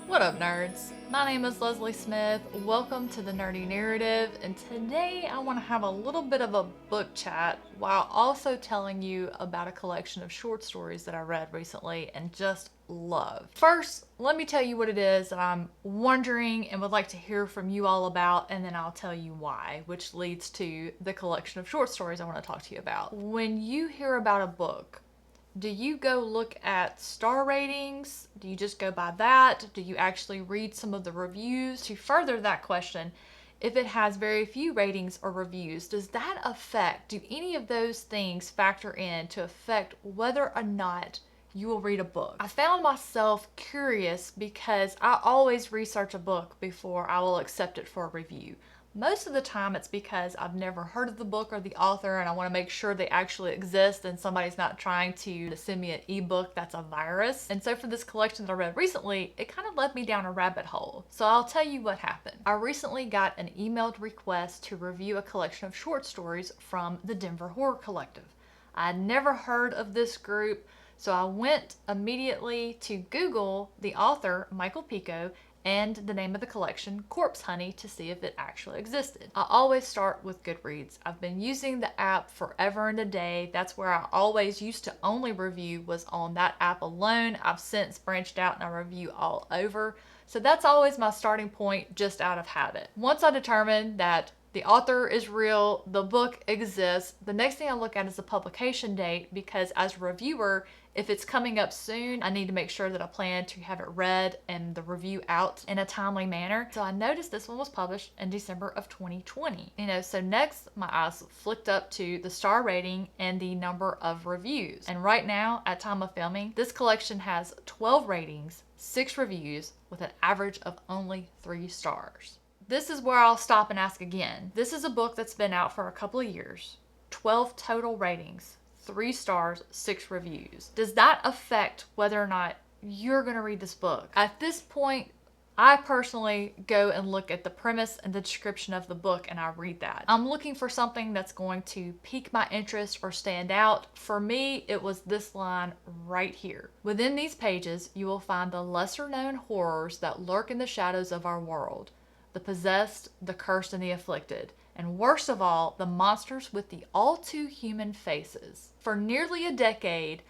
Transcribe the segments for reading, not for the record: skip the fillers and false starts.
What up, nerds? My name is Leslie Smith. Welcome to the Nerdy Narrative, and today I want to have a little bit of a book chat while also telling you about a collection of short stories that I read recently and just loved. First, let me tell you what it is that I'm wondering and would like to hear from you all about, and then I'll tell you why, which leads to the collection of short stories I want to talk to you about. When you hear about a book, do you go look at star ratings? Do you just go by that? Do you actually read some of the reviews? To further that question, if it has very few ratings or reviews, does that do any of those things factor in to affect whether or not you will read a book? I found myself curious because I always research a book before I will accept it for a review. Most of the time it's because I've never heard of the book or the author and I want to make sure they actually exist and somebody's not trying to send me an ebook that's a virus. And so for this collection that I read recently, it kind of led me down a rabbit hole. So I'll tell you what happened. I recently got an emailed request to review a collection of short stories from the Denver Horror Collective. I had never heard of this group, so I went immediately to Google the author, Michael Picco, and the name of the collection, Corpse Honey, to see if it actually existed. I always start with Goodreads. I've been using the app forever and a day. That's where I always used to only review, was on that app alone. I've since branched out and I review all over. So that's always my starting point, just out of habit. Once I determine that the author is real, the book exists, the next thing I look at is the publication date, because as a reviewer, if it's coming up soon, I need to make sure that I plan to have it read and the review out in a timely manner. So I noticed this one was published in December of 2020. So next my eyes flicked up to the star rating and the number of reviews. And right now, at time of filming, this collection has 12 ratings, 6 reviews, with an average of only 3 stars. This is where I'll stop and ask again. This is a book that's been out for a couple of years, 12 total ratings, 3 stars, 6 reviews. Does that affect whether or not you're going to read this book? At this point, I personally go and look at the premise and the description of the book and I read that. I'm looking for something that's going to pique my interest or stand out. For me, it was this line right here. Within these pages, you will find the lesser known horrors that lurk in the shadows of our world. The possessed, the cursed, and the afflicted. And worst of all, the monsters with the all too human faces. For nearly a decade,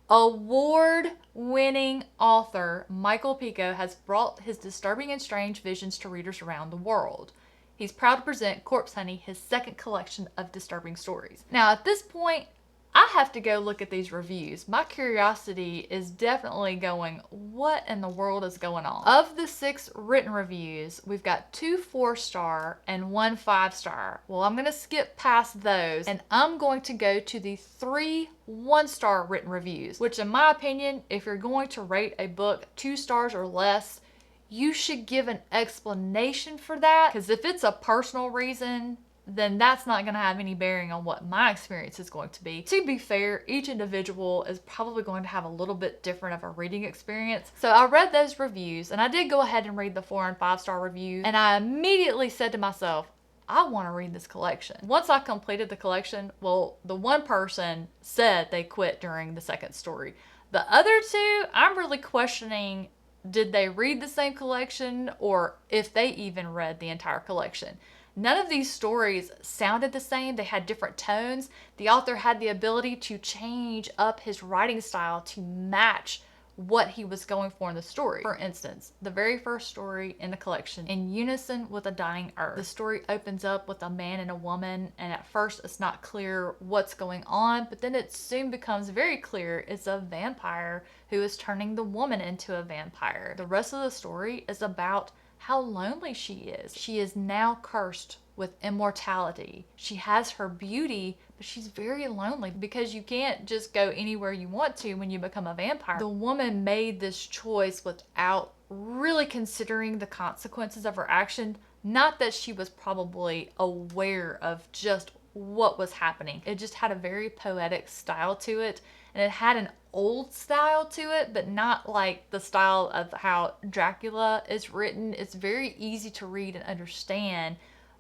award-winning author Michael Picco has brought his disturbing and strange visions to readers around the world. He's proud to present Corpse Honey, his second collection of disturbing stories. Now, at this point, I have to go look at these reviews. My curiosity is definitely going, what in the world is going on? Of the 6 written reviews, we've got 2 4-star and 1 5-star. Well, I'm going to skip past those and I'm going to go to the 3 1-star written reviews, which in my opinion, if you're going to rate a book 2 stars or less, you should give an explanation for that, because if it's a personal reason, then that's not going to have any bearing on what my experience is going to be. To be fair, each individual is probably going to have a little bit different of a reading experience. So I read those reviews and I did go ahead and read the 4 and 5-star reviews, and I immediately said to myself, I want to read this collection. Once I completed the collection, well, the one person said they quit during the second story. The other 2, I'm really questioning, did they read the same collection or if they even read the entire collection. None of these stories sounded the same. They had different tones. The author had the ability to change up his writing style to match what he was going for in the story. For instance, the very first story in the collection, In Unison with a Dying Earth. The story opens up with a man and a woman, and at first it's not clear what's going on, but then it soon becomes very clear it's a vampire who is turning the woman into a vampire. The rest of the story is about how lonely she is. She is now cursed with immortality. She has her beauty, but she's very lonely because you can't just go anywhere you want to when you become a vampire. The woman made this choice without really considering the consequences of her action. Not that she was probably aware of just what was happening. It just had a very poetic style to it, and it had an old style to it, but not like the style of how Dracula is written. It's very easy to read and understand,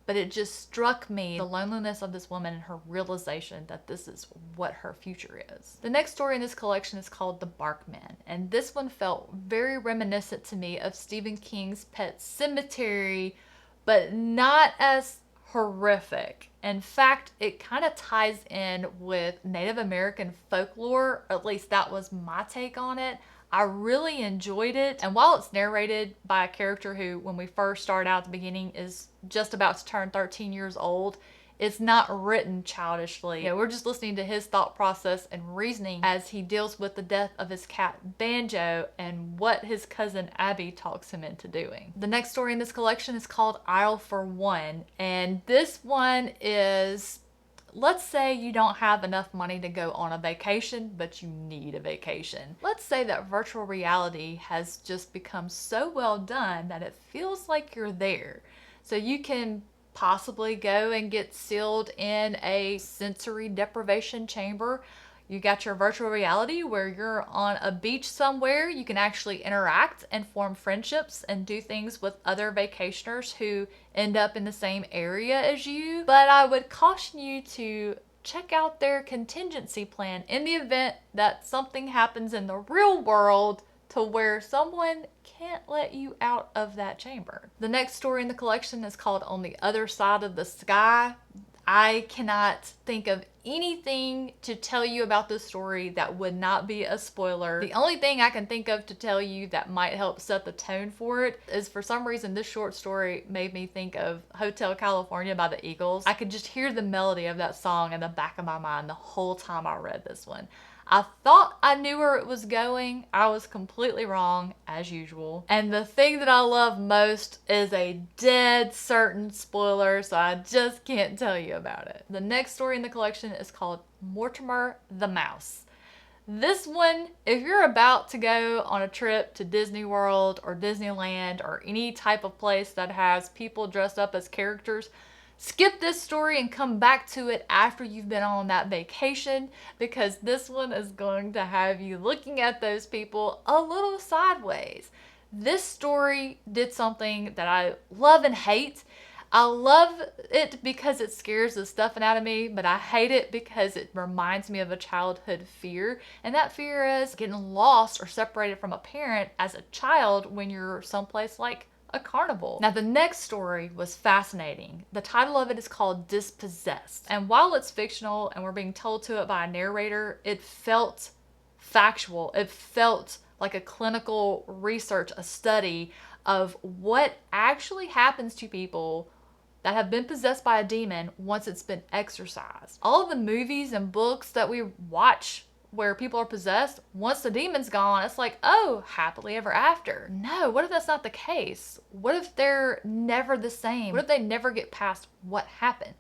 but it just struck me the loneliness of this woman and her realization that this is what her future is. The next story in this collection is called The Barkman, and this one felt very reminiscent to me of Stephen King's Pet Sematary, but not as horrific. In fact, it kind of ties in with Native American folklore, or at least that was my take on it. I really enjoyed it, and while it's narrated by a character who, when we first start out at the beginning, is just about to turn 13 years old, it's not written childishly. You know, we're just listening to his thought process and reasoning as he deals with the death of his cat Banjo and what his cousin Abby talks him into doing. The next story in this collection is called Aisle for One, and this one is, let's say you don't have enough money to go on a vacation, but you need a vacation. Let's say that virtual reality has just become so well done that it feels like you're there. So you can possibly go and get sealed in a sensory deprivation chamber. You got your virtual reality where you're on a beach somewhere. You can actually interact and form friendships and do things with other vacationers who end up in the same area as you. But I would caution you to check out their contingency plan in the event that something happens in the real world to where someone can't let you out of that chamber. The next story in the collection is called On the Other Side of the Sky. I cannot think of anything to tell you about this story that would not be a spoiler. The only thing I can think of to tell you that might help set the tone for it is, for some reason, this short story made me think of Hotel California by the Eagles. I could just hear the melody of that song in the back of my mind the whole time I read this one. I thought I knew where it was going. I was completely wrong, as usual. And the thing that I love most is a dead certain spoiler, so I just can't tell you about it. The next story in the collection is called Mortimer the Mouse. This one, if you're about to go on a trip to Disney World or Disneyland or any type of place that has people dressed up as characters, skip this story and come back to it after you've been on that vacation, because this one is going to have you looking at those people a little sideways. This story did something that I love and hate. I love it because it scares the stuffing out of me, but I hate it because it reminds me of a childhood fear. And that fear is getting lost or separated from a parent as a child when you're someplace like a carnival. Now, the next story was fascinating. The title of it is called Dispossessed. And while it's fictional and we're being told to it by a narrator, it felt factual. It felt like a clinical research, a study of what actually happens to people that have been possessed by a demon once it's been exorcised. All of the movies and books that we watch where people are possessed, once the demon's gone, it's like, oh, happily ever after. No, what if that's not the case? What if they're never the same? What if they never get past what happened?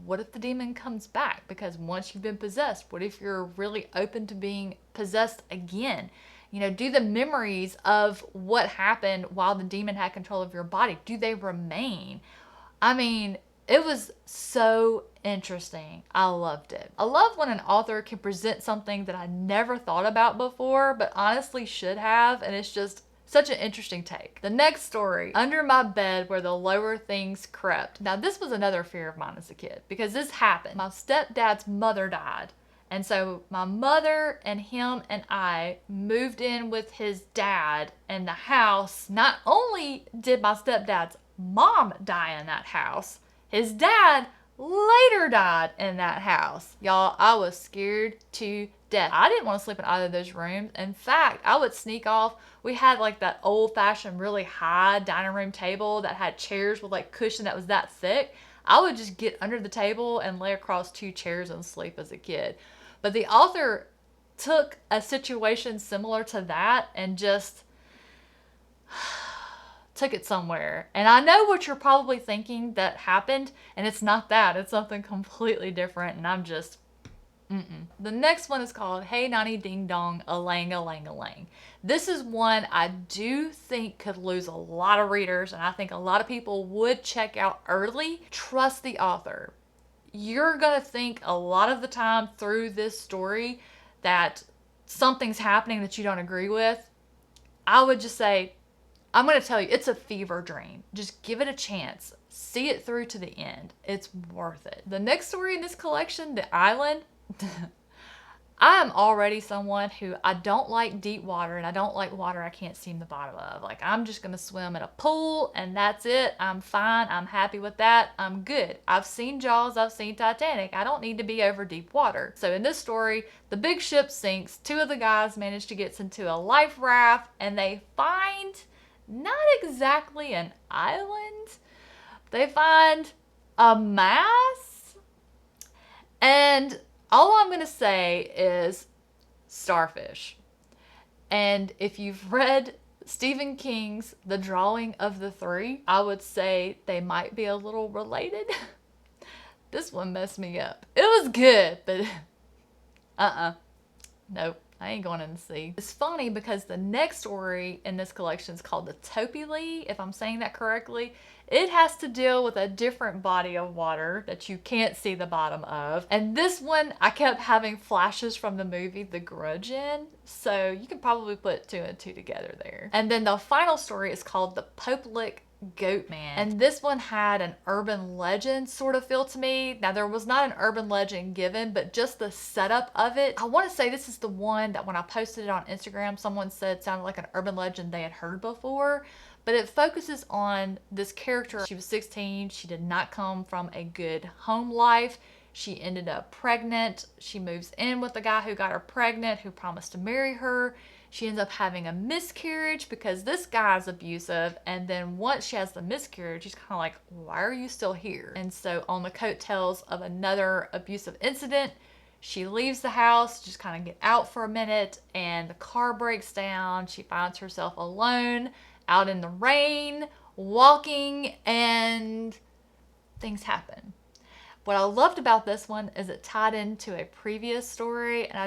What if the demon comes back? Because once you've been possessed, what if you're really open to being possessed again? You know, do the memories of what happened while the demon had control of your body, do they remain? I mean, it was so interesting. I loved it. I love when an author can present something that I never thought about before, but honestly should have, and it's just such an interesting take. The next story, Under My Bed Where the Lower Things Crept. Now, this was another fear of mine as a kid, because this happened. My stepdad's mother died. And so my mother and him and I moved in with his dad in the house. Not only did my stepdad's mom die in that house, his dad later died in that house. Y'all, I was scared to death. I didn't want to sleep in either of those rooms. In fact, I would sneak off. We had like that old-fashioned, really high dining room table that had chairs with like cushion that was that thick. I would just get under the table and lay across two chairs and sleep as a kid. But the author took a situation similar to that and just took it somewhere. And I know what you're probably thinking that happened, and it's not that. It's something completely different, and I'm just, The next one is called Hey Nanny Ding Dong, A-Lang, A-Lang, A-Lang. This is one I do think could lose a lot of readers, and I think a lot of people would check out early. Trust the author. You're going to think a lot of the time through this story that something's happening that you don't agree with. I would just say, I'm going to tell you, it's a fever dream. Just give it a chance. see it through to the end. It's worth it. The next story in this collection, The Island, I'm already someone who I don't like deep water, and I don't like water I can't see the bottom of. Like, I'm just gonna swim in a pool and that's it. I'm fine. I'm happy with that. I'm good. I've seen Jaws. I've seen Titanic. I don't need to be over deep water. So in this story, the big ship sinks. Two of the guys manage to get into a life raft and they find not exactly an island. They find a mass, and all I'm going to say is starfish. And if you've read Stephen King's The Drawing of the Three, I would say they might be a little related. This one messed me up. It was good, but nope. I ain't going in the sea. It's funny because the next story in this collection is called the Topili, if I'm saying that correctly. It has to deal with a different body of water that you can't see the bottom of. And this one, I kept having flashes from the movie The Grudge in, so you can probably put two and two together there. And then the final story is called The Popelick Goat Man. And this one had an urban legend sort of feel to me. Now, there was not an urban legend given, but just the setup of it. I want to say this is the one that when I posted it on Instagram, someone said sounded like an urban legend they had heard before. But it focuses on this character. She was 16. She did not come from a good home life. She ended up pregnant. She moves in with the guy who got her pregnant, who promised to marry her. She ends up having a miscarriage because this guy's abusive. And then once she has the miscarriage, she's kind of like, why are you still here? And so on the coattails of another abusive incident, she leaves the house, just kind of get out for a minute, and the car breaks down. She finds herself alone out in the rain, walking, and things happen. What I loved about this one is it tied into a previous story, and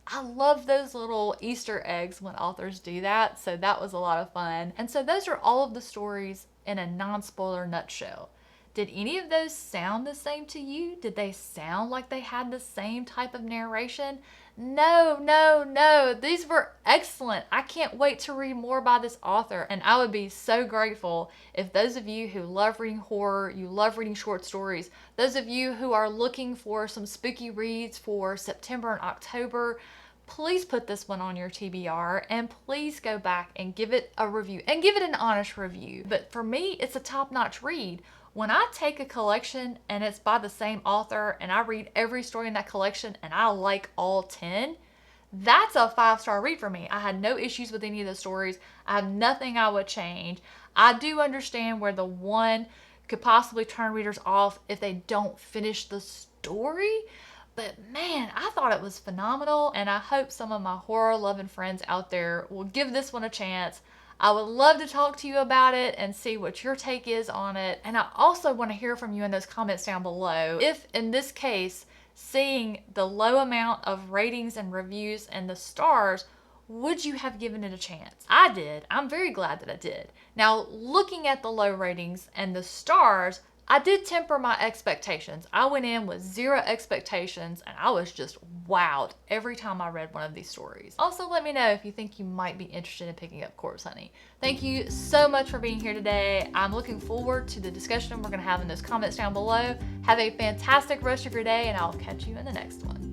I love those little Easter eggs when authors do that, so that was a lot of fun. And so those are all of the stories in a non-spoiler nutshell. Did any of those sound the same to you? Did they sound like they had the same type of narration? No. These were excellent. I can't wait to read more by this author, and I would be so grateful if those of you who love reading horror, you love reading short stories, those of you who are looking for some spooky reads for September and October, please put this one on your TBR and please go back and give it a review and give it an honest review. But for me, it's a top-notch read. When I take a collection and it's by the same author and I read every story in that collection and I like all 10, that's a 5-star read for me. I had no issues with any of the stories. I have nothing I would change. I do understand where the one could possibly turn readers off if they don't finish the story. But man, I thought it was phenomenal, and I hope some of my horror-loving friends out there will give this one a chance. I would love to talk to you about it and see what your take is on it. And I also want to hear from you in those comments down below. If, in this case, seeing the low amount of ratings and reviews and the stars, would you have given it a chance? I did. I'm very glad that I did. Now, looking at the low ratings and the stars, I did temper my expectations. I went in with 0 expectations and I was just wowed every time I read one of these stories. Also, let me know if you think you might be interested in picking up Corpse Honey. Thank you so much for being here today. I'm looking forward to the discussion we're going to have in those comments down below. Have a fantastic rest of your day, and I'll catch you in the next one.